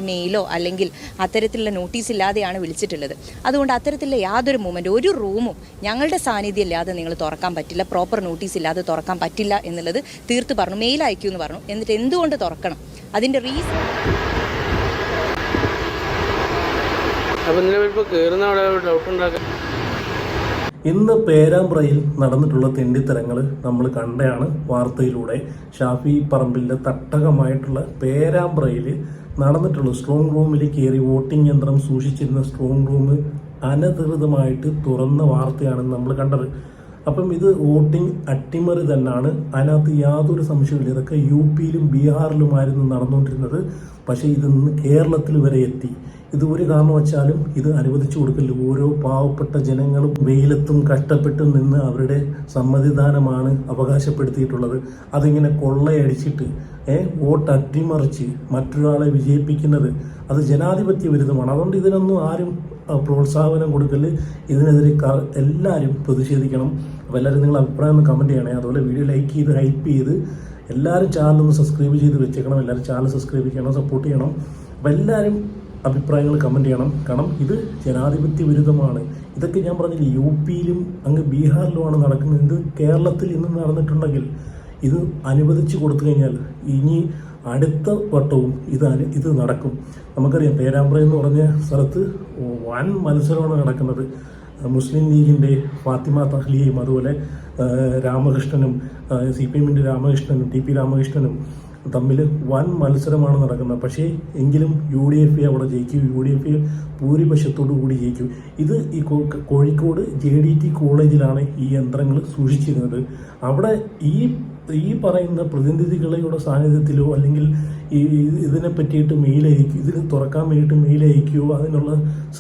മെയിലോ അല്ലെങ്കിൽ അത്തരത്തിലുള്ള നോട്ടീസ് ഇല്ലാതെയാണ് വിളിച്ചിട്ടുള്ളത്. അതുകൊണ്ട് അത്തരത്തിലുള്ള യാതൊരു മൂവ്മെൻറ്റ് ഒരു റൂമും ഞങ്ങളുടെ സാന്നിധ്യം ഇല്ലാതെ നിങ്ങൾ തുറക്കാൻ പറ്റില്ല, പ്രോപ്പർ നോട്ടീസ് ഇല്ലാതെ തുറക്കാൻ പറ്റില്ല എന്നുള്ളത് തീർത്ത് പറഞ്ഞു. മെയിൽ അയക്കൂ എന്ന് പറഞ്ഞു. എന്നിട്ട് എന്തുകൊണ്ട് തുറക്കണം, അതിൻ്റെ റീസൺ ഇന്ന് പേരാമ്പ്രയിൽ നടന്നിട്ടുള്ള തെണ്ടിത്തരങ്ങൾ നമ്മൾ കണ്ടയാണ് വാർത്തയിലൂടെ. ഷാഫി പറമ്പിലിൻ്റെ തട്ടകമായിട്ടുള്ള പേരാമ്പ്രയിൽ നടന്നിട്ടുള്ള സ്ട്രോങ് റൂമിൽ കയറി വോട്ടിംഗ് യന്ത്രം സൂക്ഷിച്ചിരുന്ന സ്ട്രോങ് റൂം അനധികൃതമായിട്ട് തുറന്ന വാർത്തയാണ് നമ്മൾ കണ്ടത്. അപ്പം ഇത് വോട്ടിംഗ് അട്ടിമറി തന്നെയാണ്, അതിനകത്ത് യാതൊരു സംശയമില്ല. ഇതൊക്കെ യു പിയിലും ബീഹാറിലുമായിരുന്നു നടന്നുകൊണ്ടിരുന്നത്. പക്ഷേ ഇന്ന് കേരളത്തിൽ വരെ എത്തി. ഇത് ഒരു കാരണവച്ചാലും ഇത് അനുവദിച്ചു കൊടുക്കില്ല. ഓരോ പാവപ്പെട്ട ജനങ്ങളും വെയിലത്തും കഷ്ടപ്പെട്ടും നിന്ന് അവരുടെ സമ്മതിദാനമാണ് അവകാശപ്പെടുത്തിയിട്ടുള്ളത്. അതിങ്ങനെ കൊള്ളയടിച്ചിട്ട് വോട്ട് അട്ടിമറിച്ച് മറ്റൊരാളെ വിജയിപ്പിക്കുന്നത് അത് ജനാധിപത്യ വിരുദ്ധമാണ്. അതുകൊണ്ട് ഇതിനൊന്നും ആരും പ്രോത്സാഹനം കൊടുക്കല്. ഇതിനെതിരെ എല്ലാവരും പ്രതിഷേധിക്കണം. അപ്പോൾ എല്ലാവരും നിങ്ങൾ അഭിപ്രായം ഒന്ന് കമൻറ്റ് ചെയ്യണേ. അതുപോലെ വീഡിയോ ലൈക്ക് ചെയ്ത് ഹൈപ്പ് ചെയ്ത് എല്ലാവരും ചാനലൊന്ന് സബ്സ്ക്രൈബ് ചെയ്ത് വെച്ചേക്കണം. എല്ലാവരും ചാനൽ സബ്സ്ക്രൈബ് ചെയ്യണം, സപ്പോർട്ട് ചെയ്യണം. അപ്പോൾ എല്ലാവരും അഭിപ്രായങ്ങൾ കമൻറ്റ് ചെയ്യണം. കാരണം ഇത് ജനാധിപത്യ വിരുദ്ധമാണ്. ഇതൊക്കെ ഞാൻ പറഞ്ഞില്ലേ, യു പിയിലും അങ്ങ് ബീഹാറിലുമാണ് നടക്കുന്നത്. ഇത് കേരളത്തിൽ ഇന്ന് നടന്നിട്ടുണ്ടെങ്കിൽ ഇത് അനുവദിച്ചു കൊടുത്തു കഴിഞ്ഞാൽ ഇനി അടുത്ത വട്ടവും ഇത് നടക്കും. നമുക്കറിയാം പേരാമ്പ്ര എന്ന് പറഞ്ഞ സ്ഥലത്ത് വൻ മത്സരമാണ് നടക്കുന്നത്. മുസ്ലിം ലീഗിൻ്റെ ഫാത്തിമ തഹ്ലിയയും അതുപോലെ രാമകൃഷ്ണനും CPM-ൻ്റെ രാമകൃഷ്ണനും TP രാമകൃഷ്ണനും തമ്മിൽ വൻ മത്സരമാണ് നടക്കുന്നത്. പക്ഷേ എങ്കിലും UDF അവിടെ ജയിക്കും. UDF ഭൂരിപക്ഷത്തോടു കൂടി ജയിക്കും. ഇത് ഈ കോഴിക്കോട് JDT കോളേജിലാണ് ഈ യന്ത്രങ്ങൾ സൂക്ഷിച്ചിരുന്നത്. അവിടെ ഈ പറയുന്ന പ്രതിനിധികളുടെ സാന്നിധ്യത്തിലോ അല്ലെങ്കിൽ ഇതിനെ പറ്റിയിട്ട് മെയിൽ അയക്കുക, ഇതിന് തുറക്കാൻ വേണ്ടിയിട്ട് മെയിൽ അയക്കുകയോ അതിനുള്ള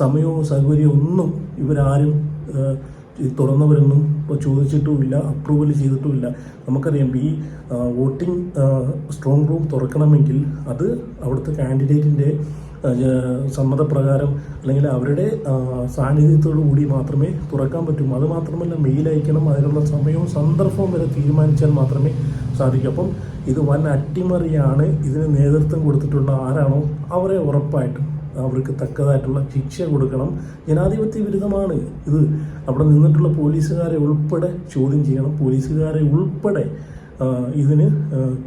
സമയവും സൗകര്യവും ഒന്നും ഇവരാരും തുറന്നവരൊന്നും ചോദിച്ചിട്ടുമില്ല, അപ്രൂവൽ ചെയ്തിട്ടുമില്ല. നമുക്കറിയാം ഈ വോട്ടിംഗ് സ്ട്രോങ് റൂം തുറക്കണമെങ്കിൽ അത് അവിടുത്തെ കാൻഡിഡേറ്റിൻ്റെ സമ്മതപ്രകാരം അല്ലെങ്കിൽ അവരുടെ സാന്നിധ്യത്തോടു കൂടി മാത്രമേ തുറക്കാൻ പറ്റൂ. അത് മാത്രമല്ല മെയിൽ അയക്കണം, അതിനുള്ള സമയവും സന്ദർഭവും വരെ തീരുമാനിച്ചാൽ മാത്രമേ സാധിക്കൂ. അപ്പം ഇത് വൻ അട്ടിമറിയാണ്. ഇതിന് നേതൃത്വം കൊടുത്തിട്ടുള്ള ആരാണോ അവരെ ഉറപ്പായിട്ടും അവർക്ക് തക്കതായിട്ടുള്ള ശിക്ഷ കൊടുക്കണം. ജനാധിപത്യ വിരുദ്ധമാണ് ഇത്. അവിടെ നിന്നിട്ടുള്ള പോലീസുകാരെ ഉൾപ്പെടെ ചോദ്യം ചെയ്യണം. പോലീസുകാരെ ഉൾപ്പെടെ ഇതിന്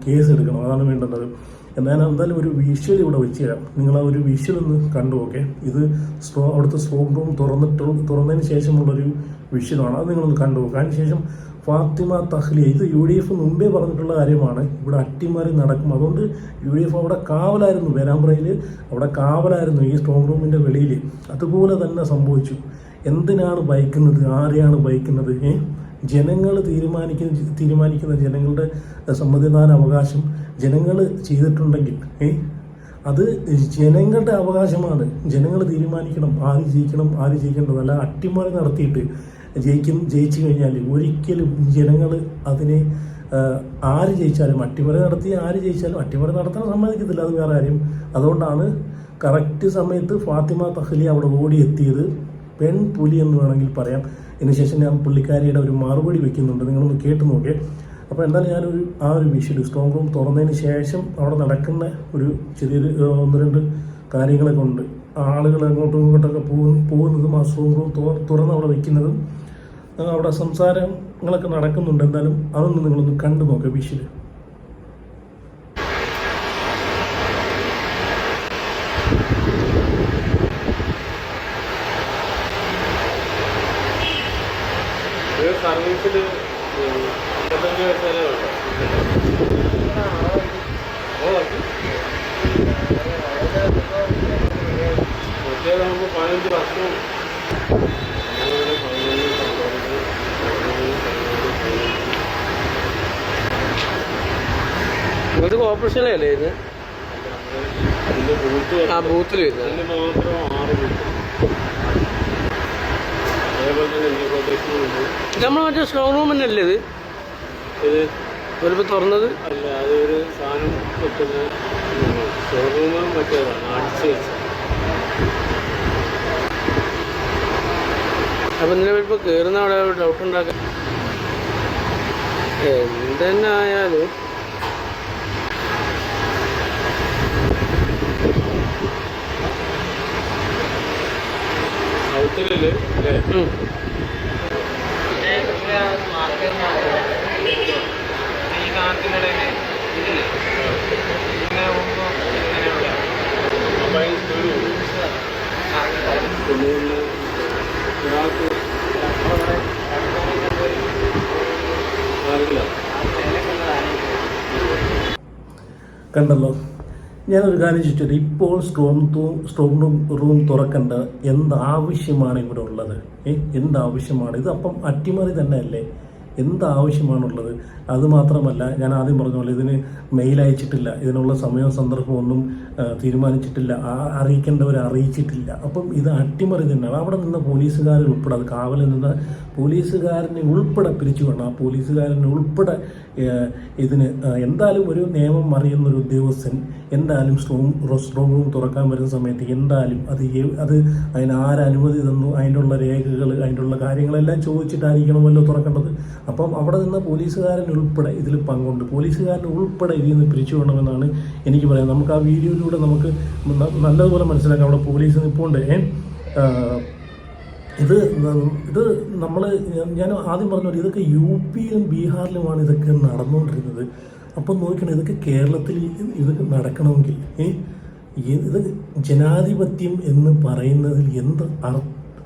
കേസെടുക്കണം. അതാണ് വേണ്ടുന്നത്. എന്തായാലും ഒരു വിഷ്വൽ ഇവിടെ വെച്ച് തരാം. നിങ്ങൾ ആ ഒരു വിഷ്വൽ ഒന്ന് കണ്ടു നോക്കെ. ഇത് അവിടുത്തെ സ്ട്രോങ് റൂം തുറന്നതിന് ശേഷമുള്ളൊരു വിഷ്വലാണ്. അത് നിങ്ങളൊന്ന് കണ്ടു നോക്കുക. അതിനുശേഷം ഫാത്തിമ തഹ്ലിയ, ഇത് UDF മുമ്പേ പറഞ്ഞിട്ടുള്ള കാര്യമാണ്. ഇവിടെ അട്ടിമറി നടക്കും. അതുകൊണ്ട് UDF അവിടെ കാവലായിരുന്നു. പേരാമ്പ്രയിൽ അവിടെ കാവലായിരുന്നു ഈ സ്ട്രോങ് റൂമിൻ്റെ വെളിയിൽ. അതുപോലെ തന്നെ സംഭവിച്ചു. എന്തിനാണ് ഭയക്കുന്നത്? ആരെയാണ് ഭയക്കുന്നത്? ജനങ്ങൾ തീരുമാനിക്കുന്ന ജനങ്ങളുടെ സമ്മതിദാന അവകാശം ജനങ്ങൾ ചെയ്തിട്ടുണ്ടെങ്കിൽ അത് ജനങ്ങളുടെ അവകാശമാണ്. ജനങ്ങൾ തീരുമാനിക്കണം ആര് ജയിക്കണം ആര് ജയിക്കേണ്ടതല്ല. അട്ടിമറി നടത്തിയിട്ട് ജയിച്ചു കഴിഞ്ഞാൽ ഒരിക്കലും ജനങ്ങൾ അതിനെ ആര് ജയിച്ചാലും അട്ടിമറി നടത്തി ആര് ജയിച്ചാലും അട്ടിമറി നടത്താൻ സമ്മതിക്കത്തില്ല. അത് വേറെ കാര്യം. അതുകൊണ്ടാണ് കറക്റ്റ് സമയത്ത് ഫാത്തിമ തഹ്ലിയ അവിടെ ഓടിയെത്തിയത്. പെൺപുലി എന്ന് വേണമെങ്കിൽ പറയാം. ഇതിനുശേഷം ഞാൻ പുള്ളിക്കാരിയുടെ ഒരു മറുപടി വെക്കുന്നുണ്ട്, നിങ്ങളൊന്ന് കേട്ട് നോക്കേ. അപ്പോൾ എന്തായാലും ഞാനൊരു ഒരു വിഷ്വൽ സ്ട്രോങ് റൂം തുറന്നതിന് ശേഷം അവിടെ നടക്കുന്ന ഒരു ചെറിയൊരു 1-2 കാര്യങ്ങളൊക്കെ ഉണ്ട്. ആളുകൾ അങ്ങോട്ടും ഇങ്ങോട്ടൊക്കെ പോകുന്നതും ആ സ്ട്രോങ് റൂം തുറന്ന് അവിടെ വെക്കുന്നതും അവിടെ സംസാരങ്ങളൊക്കെ നടക്കുന്നുണ്ട്. എന്തായാലും അതൊന്ന് നിങ്ങളൊന്ന് കണ്ടു നോക്കുക വിഷ്വൽ. സർവീസിൽ നമുക്ക് 15 വർഷവും ഇത് കോർപ്പറേഷനിലല്ലേ ഇത്? ബൂത്തിൽ മാത്രം 6 ബൂത്ത്. അതേപോലെ തന്നെ നമ്മൾ മറ്റേ സ്ട്രോങ് റൂം തന്നെ അല്ലേ ഇത്? ഇതിപ്പോൾ തുറന്നത് അല്ല, അതൊരു സാധനം വെക്കുന്ന സ്ട്രോങ് റൂം മറ്റേതാണ് അടിച്ചു വെച്ചത്. അപ്പം ഇതിനിപ്പോൾ കയറുന്ന അവിടെ ഡൗട്ട് ഉണ്ടാക്കാൻ എന്തെന്നെ ആയാലും ബോട്ടിലില് അല്ലേ? അപ്പൊ അതിന് തീരും. കൊണ്ടുവന്ന് ഒരാൾക്ക് അറിയില്ല. കണ്ടല്ലോ, ഞാനൊരു കാര്യം ചോദിച്ചത്, ഇപ്പോൾ സ്ട്രോങ് റൂം തുറക്കേണ്ട എന്താവശ്യമാണ് ഇവിടെ ഉള്ളത്? എന്താവശ്യമാണ് ഇത്? അപ്പം അട്ടിമറി തന്നെ അല്ലേ? എന്താവശ്യമാണുള്ളത്? അതുമാത്രമല്ല, ഞാൻ ആദ്യം പറഞ്ഞ പോലെ ഇതിന് മെയിൽ അയച്ചിട്ടില്ല, ഇതിനുള്ള സമയവും സന്ദർഭമൊന്നും തീരുമാനിച്ചിട്ടില്ല, അറിയിക്കേണ്ടവരെ അറിയിച്ചിട്ടില്ല. അപ്പം ഇത് അട്ടിമറി തന്നെയാണ്. അവിടെ നിന്ന പോലീസുകാരൻ ഉൾപ്പെടെ, അത് കാവലിൽ നിന്ന് പോലീസുകാരനെ ഉൾപ്പെടെ പിരിച്ചു വേണം, ആ പോലീസുകാരനെ ഉൾപ്പെടെ ഇതിന് എന്തായാലും ഒരു നിയമം അറിയുന്നൊരു ഉദ്യോഗസ്ഥൻ എന്തായാലും സ്ട്രോങ് റൂം തുറക്കാൻ വരുന്ന സമയത്ത് എന്തായാലും അത് അതിന് ആരനുമതി തന്നു, അതിനുള്ള രേഖകൾ, അതിനുള്ള കാര്യങ്ങളെല്ലാം ചോദിച്ചിട്ടായിരിക്കണമല്ലോ തുറക്കേണ്ടത്. അപ്പം അവിടെ നിന്ന് പോലീസുകാരൻ ഉൾപ്പെടെ ഇതിൽ പങ്കുണ്ട്, പോലീസുകാരൻ ഉൾപ്പെടെ ഇതിൽ നിന്ന് പിരിച്ചു വേണമെന്നാണ് എനിക്ക് പറയാം. നമുക്ക് ആ വീഡിയോയിലൂടെ നമുക്ക് നല്ലതുപോലെ മനസ്സിലാക്കാം അവിടെ പോലീസ് നിൽപ്പുണ്ട്. ഇത് ഞാൻ ആദ്യം പറഞ്ഞു, ഇതൊക്കെ UP-യിലും ബീഹാറിലുമാണ് ഇതൊക്കെ നടന്നുകൊണ്ടിരുന്നത്. അപ്പം നോക്കണം, ഇതൊക്കെ കേരളത്തിൽ ഇതൊക്കെ നടക്കണമെങ്കിൽ ഇത് ജനാധിപത്യം എന്ന് പറയുന്നതിൽ എന്ത്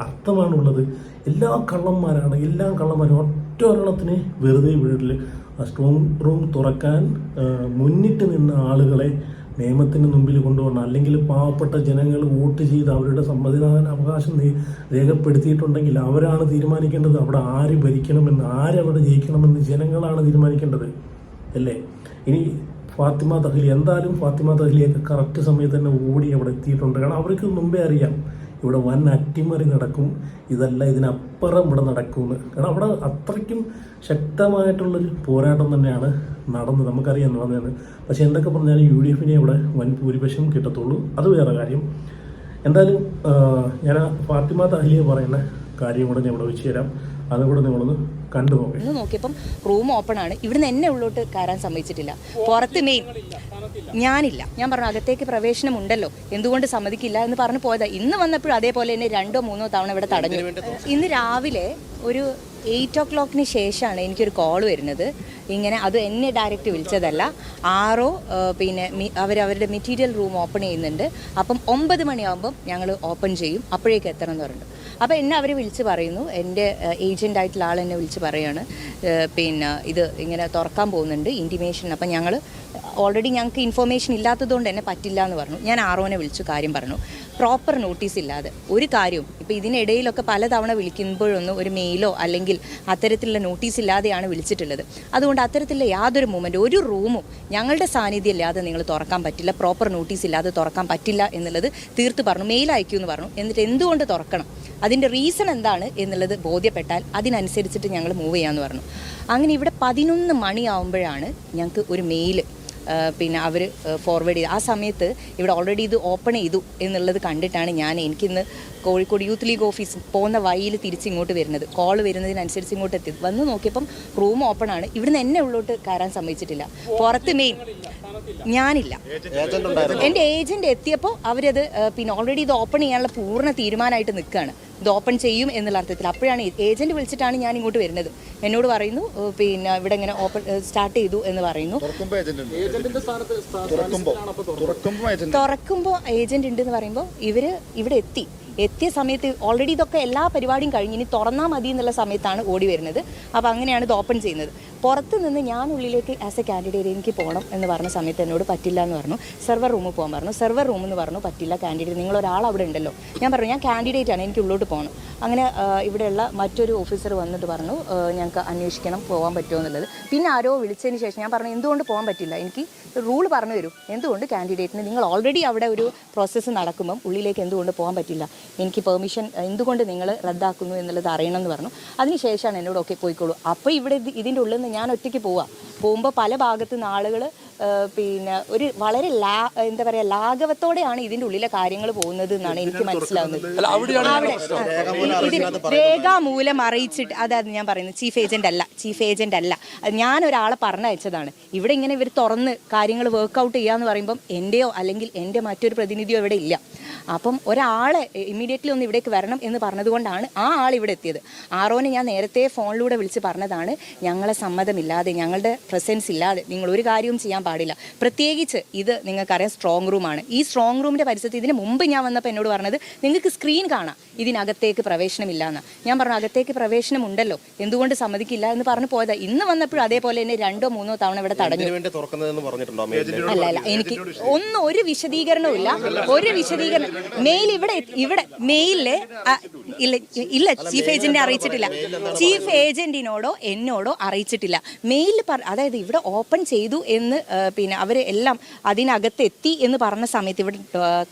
അർത്ഥമാണുള്ളത്? എല്ലാം കള്ളന്മാരും ഒറ്റ ഒരെണ്ണത്തിന് വെറുതെ വീട്ടിൽ സ്ട്രോങ് റൂം തുറക്കാൻ മുന്നിട്ട് നിന്ന ആളുകളെ നിയമത്തിന് മുമ്പിൽ കൊണ്ടുപോകണം. അല്ലെങ്കിൽ പാവപ്പെട്ട ജനങ്ങൾ വോട്ട് ചെയ്ത് അവരുടെ സമ്മതിദാന അവകാശം രേഖപ്പെടുത്തിയിട്ടുണ്ടെങ്കിൽ അവരാണ് തീരുമാനിക്കേണ്ടത് അവിടെ ആര് ഭരിക്കണമെന്ന്, ആരവിടെ ജയിക്കണമെന്ന് ജനങ്ങളാണ് തീരുമാനിക്കേണ്ടത് അല്ലേ? ഇനി ഫാത്തിമ തഹ്ലി, എന്തായാലും ഫാത്തിമ തഹ്ലിയൊക്കെ കറക്റ്റ് സമയത്ത് തന്നെ ഓടി അവിടെ എത്തിയിട്ടുണ്ട്. കാരണം അവർക്ക് മുമ്പേ അറിയാം ഇവിടെ വൻ അട്ടിമറി നടക്കും, ഇതിനപ്പുറം ഇവിടെ നടക്കുമെന്ന്. കാരണം അവിടെ അത്രയ്ക്കും ശക്തമായിട്ടുള്ളൊരു പോരാട്ടം തന്നെയാണ് നടന്നത്, നമുക്കറിയാം നടന്നതെന്ന്. പക്ഷെ എന്തൊക്കെ പറഞ്ഞാലും UDF-നെ ഇവിടെ വൻ ഭൂരിപക്ഷം കിട്ടത്തുള്ളൂ, അത് വേറെ കാര്യം. എന്തായാലും ഞാൻ ഫാത്തിമ തഹ്ലിയെ പറയുന്ന കാര്യം കൂടെ ഞാൻ ഇവിടെ വെച്ച് തരാം, അതുകൂടെ നിങ്ങളൊന്ന് കണ്ടു നോക്കാം. ഇന്ന് നോക്കിയപ്പം റൂം ഓപ്പൺ ആണ്, ഇവിടുന്ന് എന്നെ ഉള്ളോട്ട് കയറാൻ സമ്മതിച്ചിട്ടില്ല. പുറത്ത് ഞാനില്ല, ഞാൻ പറഞ്ഞു അകത്തേക്ക് പ്രവേശനം ഉണ്ടല്ലോ, എന്തുകൊണ്ട് സമ്മതിക്കില്ല എന്ന് പറഞ്ഞു പോയതാ. ഇന്ന് വന്നപ്പോഴും അതേപോലെ തന്നെ 2 or 3 തവണ ഇവിടെ തടഞ്ഞു. ഇന്ന് രാവിലെ ഒരു 8 o'clock ശേഷമാണ് എനിക്കൊരു കോൾ വരുന്നത്. ഇങ്ങനെ അത് എന്നെ ഡയറക്റ്റ് വിളിച്ചതല്ല, ആരോ പിന്നെ അവരുടെ മെറ്റീരിയൽ റൂം ഓപ്പൺ ചെയ്യുന്നുണ്ട്, അപ്പം 9 മണിയാകുമ്പം ഞങ്ങൾ ഓപ്പൺ ചെയ്യും, അപ്പോഴേക്ക് എത്തണം എന്ന് പറഞ്ഞിട്ട്. അപ്പോൾ എന്നെ അവർ വിളിച്ച് പറയുന്നു, എൻ്റെ ഏജൻ്റായിട്ടുള്ള ആൾ എന്നെ വിളിച്ച് പറയുകയാണ്, പിന്നെ ഇത് ഇങ്ങനെ തുറക്കാൻ പോകുന്നുണ്ട് ഇൻറ്റിമേഷൻ. അപ്പം ഓൾറെഡി ഞങ്ങൾക്ക് ഇൻഫോർമേഷൻ ഇല്ലാത്തതുകൊണ്ട് തന്നെ പറ്റില്ല എന്ന് പറഞ്ഞു. ഞാൻ ആറോനെ വിളിച്ചു കാര്യം പറഞ്ഞു. പ്രോപ്പർ നോട്ടീസ് ഇല്ലാതെ ഒരു കാര്യവും, ഇപ്പോൾ ഇതിനിടയിലൊക്കെ പലതവണ വിളിക്കുമ്പോഴൊന്നും ഒരു മെയിലോ അല്ലെങ്കിൽ അത്തരത്തിലുള്ള നോട്ടീസ് ഇല്ലാതെയാണ് വിളിച്ചിട്ടുള്ളത്. അതുകൊണ്ട് അത്തരത്തിലുള്ള യാതൊരു മൂവ്മെൻറ്റ്, ഒരു റൂമും ഞങ്ങളുടെ സാന്നിധ്യം ഇല്ലാതെ നിങ്ങൾ തുറക്കാൻ പറ്റില്ല, പ്രോപ്പർ നോട്ടീസ് ഇല്ലാതെ തുറക്കാൻ പറ്റില്ല എന്നുള്ളത് തീർത്ത് പറഞ്ഞു. മെയിൽ അയക്കുമെന്ന് പറഞ്ഞു. എന്നിട്ട് എന്തുകൊണ്ട് തുറക്കണം, അതിൻ്റെ റീസൺ എന്താണ് എന്നുള്ളത് ബോധ്യപ്പെട്ടാൽ അതിനനുസരിച്ചിട്ട് ഞങ്ങൾ മൂവ് ചെയ്യാമെന്ന് പറഞ്ഞു. അങ്ങനെ ഇവിടെ 11 മണിയാവുമ്പോഴാണ് ഞങ്ങൾക്ക് ഒരു മെയിൽ പിന്നെ അവർ ഫോർവേഡ് ചെയ്ത്. ആ സമയത്ത് ഇവിടെ ഓൾറെഡി ഇത് ഓപ്പൺ ചെയ്തു എന്നുള്ളത് കണ്ടിട്ടാണ് എനിക്കിന്ന് കോഴിക്കോട് യൂത്ത് ലീഗ് ഓഫീസ് പോകുന്ന വഴിയിൽ തിരിച്ചിങ്ങോട്ട് വരുന്നത്. കോൾ വരുന്നതിനനുസരിച്ച് ഇങ്ങോട്ട് എത്തി. വന്ന് നോക്കിയപ്പം റൂം ഓപ്പൺ ആണ്, ഇവിടുന്ന് എന്നെ ഉള്ളോട്ട് കയറാൻ സമ്മതിച്ചിട്ടില്ല. പുറത്ത് ഞാനില്ല, എൻ്റെ ഏജൻറ്റ് എത്തിയപ്പോൾ അവരത് പിന്നെ ഓൾറെഡി ഇത് ഓപ്പൺ ചെയ്യാനുള്ള പൂർണ്ണ തീരുമാനമായിട്ട് നിൽക്കുകയാണ്, ഇത് ഓപ്പൺ ചെയ്യും എന്നുള്ള അർത്ഥത്തിൽ. അപ്പോഴാണ് ഏജൻറ്റ് വിളിച്ചിട്ടാണ് ഞാൻ ഇങ്ങോട്ട് വരുന്നത്. എന്നോട് പറയുന്നു പിന്നെ ഇവിടെ ഇങ്ങനെ ഓപ്പൺ സ്റ്റാർട്ട് ചെയ്തു എന്ന് പറയുന്നു. തുറക്കുമ്പോൾ ഏജൻറ്റ് ഉണ്ട് എന്ന് പറയുമ്പോൾ ഇവർ ഇവിടെ എത്തിയ സമയത്ത് ഓൾറെഡി ഇതൊക്കെ എല്ലാ പരിപാടിയും കഴിഞ്ഞ് ഇനി തുറന്നാൽ മതി എന്നുള്ള സമയത്താണ് ഓടി വരുന്നത്. അപ്പോൾ അങ്ങനെയാണ് ഇത് ഓപ്പൺ ചെയ്യുന്നത്. പുറത്ത് നിന്ന് ഞാൻ ഉള്ളിലേക്ക് ആസ് എ കാൻഡിഡേറ്റ് എനിക്ക് പോകണം എന്ന് പറഞ്ഞ സമയത്ത് എന്നോട് പറ്റില്ല എന്ന് പറഞ്ഞു. സെർവർ റൂമിൽ പോകാൻ പറഞ്ഞു. സെർവർ റൂം എന്ന് പറഞ്ഞു പറ്റില്ല, കാൻഡിഡേറ്റ് നിങ്ങളൊരാൾ അവിടെ ഉണ്ടല്ലോ. ഞാൻ പറഞ്ഞു ഞാൻ കാൻഡിഡേറ്റ് ആണ്, എനിക്ക് ഉള്ളോട്ട് പോകണം. അങ്ങനെ ഇവിടെയുള്ള മറ്റൊരു ഓഫീസർ വന്നിട്ട് പറഞ്ഞു ഞങ്ങൾക്ക് അന്വേഷിക്കണം പോകാൻ പറ്റുമോ എന്നുള്ളത്. പിന്നെ ആരോ വിളിച്ചതിന് ശേഷം ഞാൻ പറഞ്ഞു എന്തുകൊണ്ട് പോകാൻ പറ്റില്ല, എനിക്ക് റൂൾ പറഞ്ഞു തരും, എന്തുകൊണ്ട് കാൻഡിഡേറ്റിന് നിങ്ങൾ ഓൾറെഡി അവിടെ ഒരു പ്രോസസ്സ് നടക്കുമ്പം ഉള്ളിലേക്ക് എന്തുകൊണ്ട് പോകാൻ പറ്റില്ല, എനിക്ക് പെർമിഷൻ എന്തുകൊണ്ട് നിങ്ങൾ റദ്ദാക്കുന്നു എന്നുള്ളത് അറിയണം എന്ന് പറഞ്ഞു. അതിനുശേഷമാണ് എന്നോട് ഓക്കെ പോയിക്കോളൂ. അപ്പോൾ ഇവിടെ ഇതിൻ്റെ ഉള്ളിൽ നിന്ന് ഞാൻ ഒറ്റയ്ക്ക് പോകുമ്പോൾ പല ഭാഗത്തു നിന്ന് ആളുകൾ പിന്നെ ഒരു വളരെ എന്താ പറയുക ലാഘവത്തോടെയാണ് ഇതിൻ്റെ ഉള്ളിലെ കാര്യങ്ങൾ പോകുന്നത് എന്നാണ് എനിക്ക് മനസ്സിലാവുന്നത്. അവിടെ രേഖാമൂലം അറിയിച്ചിട്ട് അതായത് ഞാൻ പറയുന്നത് ചീഫ് ഏജന്റ് അല്ല ഞാൻ ഒരാളെ പറഞ്ഞയച്ചതാണ്. ഇവിടെ ഇങ്ങനെ ഇവർ തുറന്ന് കാര്യങ്ങൾ വർക്കൗട്ട് ചെയ്യാന്ന് പറയുമ്പം എൻ്റെയോ അല്ലെങ്കിൽ എൻ്റെ മറ്റൊരു പ്രതിനിധിയോ ഇവിടെ ഇല്ല. അപ്പം ഒരാളെ ഇമ്മീഡിയറ്റ്ലി ഒന്ന് ഇവിടേക്ക് വരണം എന്ന് പറഞ്ഞതുകൊണ്ടാണ് ആ ആൾ ഇവിടെ എത്തിയത്. ആറോനെ ഞാൻ നേരത്തെ ഫോണിലൂടെ വിളിച്ച് പറഞ്ഞതാണ്, ഞങ്ങളെ സമ്മതമില്ലാതെ ഞങ്ങളുടെ പ്രസൻസ് ഇല്ലാതെ നിങ്ങൾ ഒരു കാര്യവും ചെയ്യാൻ പാടില്ല. പ്രത്യേകിച്ച് ഇത് നിങ്ങൾക്കറിയാം സ്ട്രോങ് റൂമാണ്. ഈ സ്ട്രോങ് റൂമിൻ്റെ പരിസരത്ത് ഇതിന് മുമ്പ് ഞാൻ വന്നപ്പോൾ എന്നോട് പറഞ്ഞത് നിങ്ങൾക്ക് സ്ക്രീൻ കാണാം, ഇതിനകത്തേക്ക് പ്രവേശനമില്ല എന്ന്. ഞാൻ പറഞ്ഞു അകത്തേക്ക് പ്രവേശനം ഉണ്ടല്ലോ, എന്തുകൊണ്ട് സമ്മതിക്കില്ല എന്ന് പറഞ്ഞു പോയതാ. ഇന്ന് വന്നപ്പോഴും അതേപോലെ തന്നെ 2 or 3 തവണ ഇവിടെ തടഞ്ഞു. അല്ല എനിക്ക് ഒരു വിശദീകരണവും ഇല്ല, ഒരു വിശദീകരണം. മെയിൽ ഇവിടെ മെയിലില് ഇല്ല ചീഫ് ഏജന്റിനെ അറിയിച്ചിട്ടില്ല, ചീഫ് ഏജന്റിനോടോ എന്നോടോ അറിയിച്ചിട്ടില്ല. മെയിലിൽ അതായത് ഇവിടെ ഓപ്പൺ ചെയ്തു എന്ന് പിന്നെ അവർ എല്ലാം അതിനകത്ത് എത്തി എന്ന് പറഞ്ഞ സമയത്ത് ഇവിടെ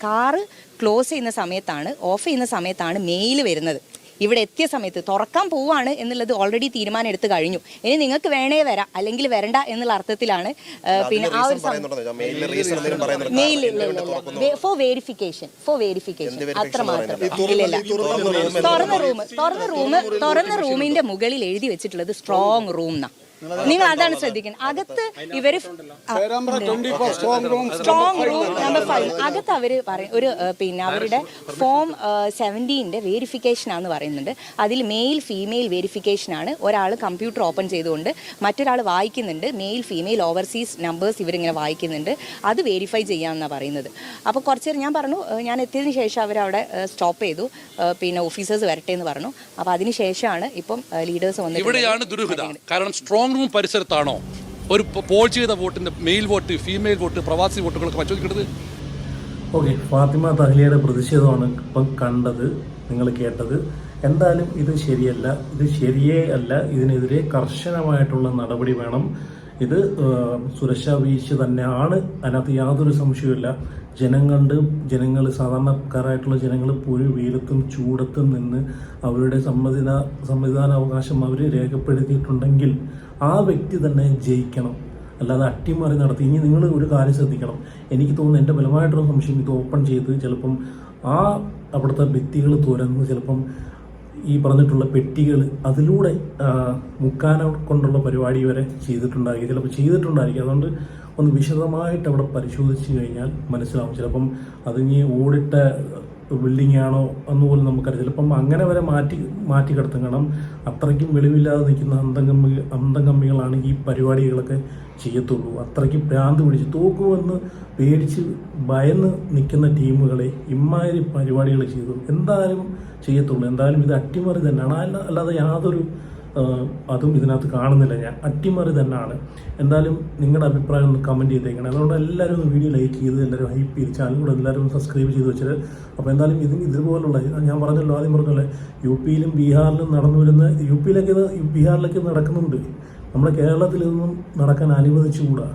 കാറ് ക്ലോസ് ചെയ്യുന്ന സമയത്താണ്, ഓഫ് ചെയ്യുന്ന സമയത്താണ് മെയിൽ വരുന്നത്. ഇവിടെ എത്തിയ സമയത്ത് തുറക്കാൻ പോവാണ് എന്നുള്ളത് ഓൾറെഡി തീരുമാനം എടുത്തു കഴിഞ്ഞു. ഇനി നിങ്ങൾക്ക് വേണേ വരാം അല്ലെങ്കിൽ വരണ്ട എന്നുള്ള അർത്ഥത്തിലാണ് പിന്നെ ആ ഒരു മെയിൽ ഫോർ വെരിഫിക്കേഷൻ അത്രമാത്രം. ഇല്ല തുറന്ന റൂമിന്റെ മുകളിൽ എഴുതി വെച്ചിട്ടുള്ളത് സ്ട്രോങ് റൂം എന്നാ. നിങ്ങൾ അതാണ് ശ്രദ്ധിക്കുന്നത്. അകത്ത് ഇവര് സ്ട്രോങ് റൂം നമ്പർ 5 അകത്ത് അവര് പറയും ഒരു പിന്നെ അവരുടെ ഫോം 17 വെരിഫിക്കേഷൻ ആണെന്ന് പറയുന്നുണ്ട്. അതിൽ മെയിൽ ഫീമെയിൽ വെരിഫിക്കേഷൻ ആണ്. ഒരാൾ കമ്പ്യൂട്ടർ ഓപ്പൺ ചെയ്തുകൊണ്ട് മറ്റൊരാൾ വായിക്കുന്നുണ്ട്. മെയിൽ ഫീമെയിൽ ഓവർസീസ് നമ്പേഴ്സ് ഇവരിങ്ങനെ വായിക്കുന്നുണ്ട്. അത് വെരിഫൈ ചെയ്യാമെന്നാണ് പറയുന്നത്. അപ്പോൾ കുറച്ച് നേരം ഞാൻ പറഞ്ഞു, ഞാൻ എത്തിയതിന് ശേഷം അവരവിടെ സ്റ്റോപ്പ് ചെയ്തു, പിന്നെ ഓഫീസേഴ്സ് വരട്ടെ എന്ന് പറഞ്ഞു. അപ്പോൾ അതിന് ശേഷമാണ് ഇപ്പം ലീഡേഴ്സ് വന്നിട്ട്. ഇവിടെയാണ് ദുരൂഹത. കാരണം സ്ട്രോങ് റൂം പരിസരത്താണോ ഒരു പോൾ ചെയ്ത വോട്ടിന്റെ മെയിൽ വോട്ട്, ഫീമെയിൽ വോട്ട്, പ്രവാസി വോട്ടുകളൊക്കെ പരിശോധിക്കുന്നത്? ഓക്കെ, ഫാത്തിമ തഹ്ലിയയുടെ പ്രതിഷേധമാണ് ഇപ്പം കണ്ടത്, നിങ്ങൾ കേട്ടത്. എന്തായാലും ഇത് ശരിയല്ല, ഇത് ശരിയേ അല്ല. ഇതിനെതിരെ കർശനമായിട്ടുള്ള നടപടി വേണം. ഇത് സുരക്ഷാ വീഴ്ച തന്നെയാണ്, അതിനകത്ത് യാതൊരു സംശയവുമില്ല. ജനങ്ങൾ സാധാരണക്കാരായിട്ടുള്ള ജനങ്ങൾ ഒരു വെയിലത്തും ചൂടത്തും നിന്ന് അവരുടെ സമ്മതിദാനാവകാശം അവർ രേഖപ്പെടുത്തിയിട്ടുണ്ടെങ്കിൽ ആ വ്യക്തി തന്നെ ജയിക്കണം, അല്ലാതെ അട്ടിമറി നടത്തി. ഇനി നിങ്ങൾ ഒരു കാര്യം ശ്രദ്ധിക്കണം, എനിക്ക് തോന്നുന്നു എൻ്റെ ബലമായിട്ടുള്ള സംശയം, ഇത് ഓപ്പൺ ചെയ്ത് ചിലപ്പം ആ അവിടുത്തെ ഭിത്തികൾ തുറന്ന് ചിലപ്പം ഈ പറഞ്ഞിട്ടുള്ള പെട്ടികൾ അതിലൂടെ മുക്കാന കൊണ്ടുള്ള പരിപാടി വരെ ചെയ്തിട്ടുണ്ടായിരിക്കും, ചിലപ്പോൾ ചെയ്തിട്ടുണ്ടായിരിക്കും. അതുകൊണ്ട് ഒന്ന് വിശദമായിട്ട് അവിടെ പരിശോധിച്ച് കഴിഞ്ഞാൽ മനസ്സിലാവും. ചിലപ്പം അതിനി ഓടിട്ട ബിൽഡിംഗ് ആണോ എന്നുപോലും നമുക്കറിയാം. ചിലപ്പം അങ്ങനെ വരെ മാറ്റി കിടത്തും. കാരണം അത്രയ്ക്കും വെളിവില്ലാതെ നിൽക്കുന്ന അന്തംകമ്മികളാണ് ഈ പരിപാടികളൊക്കെ ചെയ്യത്തുള്ളൂ. അത്രയ്ക്ക് ഭ്രാന്ത് പിടിച്ച് തോക്കുമെന്ന് പേടിച്ച് ഭയന്ന് നിൽക്കുന്ന ടീമുകളെ ഇമ്മാതിരി പരിപാടികൾ ചെയ്തു എന്തായാലും ചെയ്യത്തുള്ളൂ. എന്തായാലും ഇത് അട്ടിമറി തന്നെയാണ്, അല്ലാതെ യാതൊരു അതും ഇതിനകത്ത് കാണുന്നില്ല ഞാൻ. അട്ടിമറി തന്നെയാണ്. എന്തായാലും നിങ്ങളുടെ അഭിപ്രായം ഒന്ന് കമൻറ്റ് ചെയ്തേക്കണം. അതുകൊണ്ട് എല്ലാവരും ഒന്ന് വീഡിയോ ലൈക്ക് ചെയ്ത് എല്ലാവരും ഹൈപ്പ് ചെയ്ത് ചാനൽ കൂടെ എല്ലാവരും സബ്സ്ക്രൈബ് ചെയ്ത് വെച്ചത്. അപ്പോൾ എന്തായാലും ഇതുപോലുള്ള ഞാൻ പറഞ്ഞല്ലോ, ആദ്യം പറഞ്ഞല്ലേ, യുപിയിലും ബീഹാറിലും നടന്നു വരുന്ന ബീഹാറിലൊക്കെ നടക്കുന്നുണ്ട്. നമ്മുടെ കേരളത്തിൽ ഇതൊന്നും നടക്കാൻ അനുവദിച്ചുകൂടാ.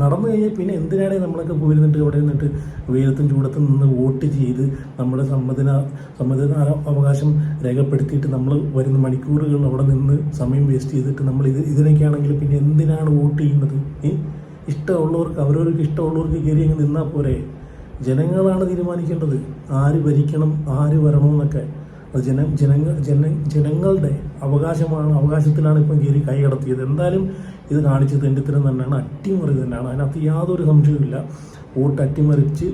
നടന്നു കഴിഞ്ഞാൽ പിന്നെ എന്തിനാണ് നമ്മളൊക്കെ പോയിരുന്നിട്ട് അവിടെ നിന്നിട്ട് വെയിലത്തും ചൂടത്തും നിന്ന് വോട്ട് ചെയ്ത് നമ്മുടെ സമ്മതിദാന അവകാശം രേഖപ്പെടുത്തിയിട്ട് നമ്മൾ വരുന്ന മണിക്കൂറുകൾ അവിടെ നിന്ന് സമയം വേസ്റ്റ് ചെയ്തിട്ട് നമ്മൾ ഇതിനൊക്കെയാണെങ്കിൽ പിന്നെ എന്തിനാണ് വോട്ട് ചെയ്യുന്നത്? ഇഷ്ടമുള്ളവർക്ക് അവരവർക്ക് ഇഷ്ടമുള്ളവർക്ക് കയറി അങ്ങ് നിന്നാൽ പോരെ. ജനങ്ങളാണ് തീരുമാനിക്കേണ്ടത് ആര് ഭരിക്കണം, ആര് വരണമെന്നൊക്കെ. അത് ജനങ്ങളുടെ അവകാശത്തിലാണ് ഇപ്പം കയറി കൈ കടത്തിയത്. എന്തായാലും ഇത് കാണിച്ച് തെണ്ടിത്തരം തന്നെയാണ്, അട്ടിമറി തന്നെയാണ്, അതിനകത്ത് യാതൊരു സംശയവുമില്ല. വോട്ട് അട്ടിമറിച്ച്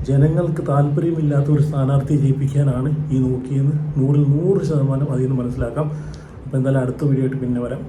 ജനങ്ങൾക്ക് താല്പര്യമില്ലാത്ത ഒരു സ്ഥാനാർത്ഥിയെ ജയിപ്പിക്കാനാണ് ഈ നോക്കിയെന്ന് 100% അതിൽ നിന്ന് മനസ്സിലാക്കാം. അപ്പോൾ എന്തായാലും അടുത്ത വീഡിയോ ആയിട്ട് പിന്നെ വരാം.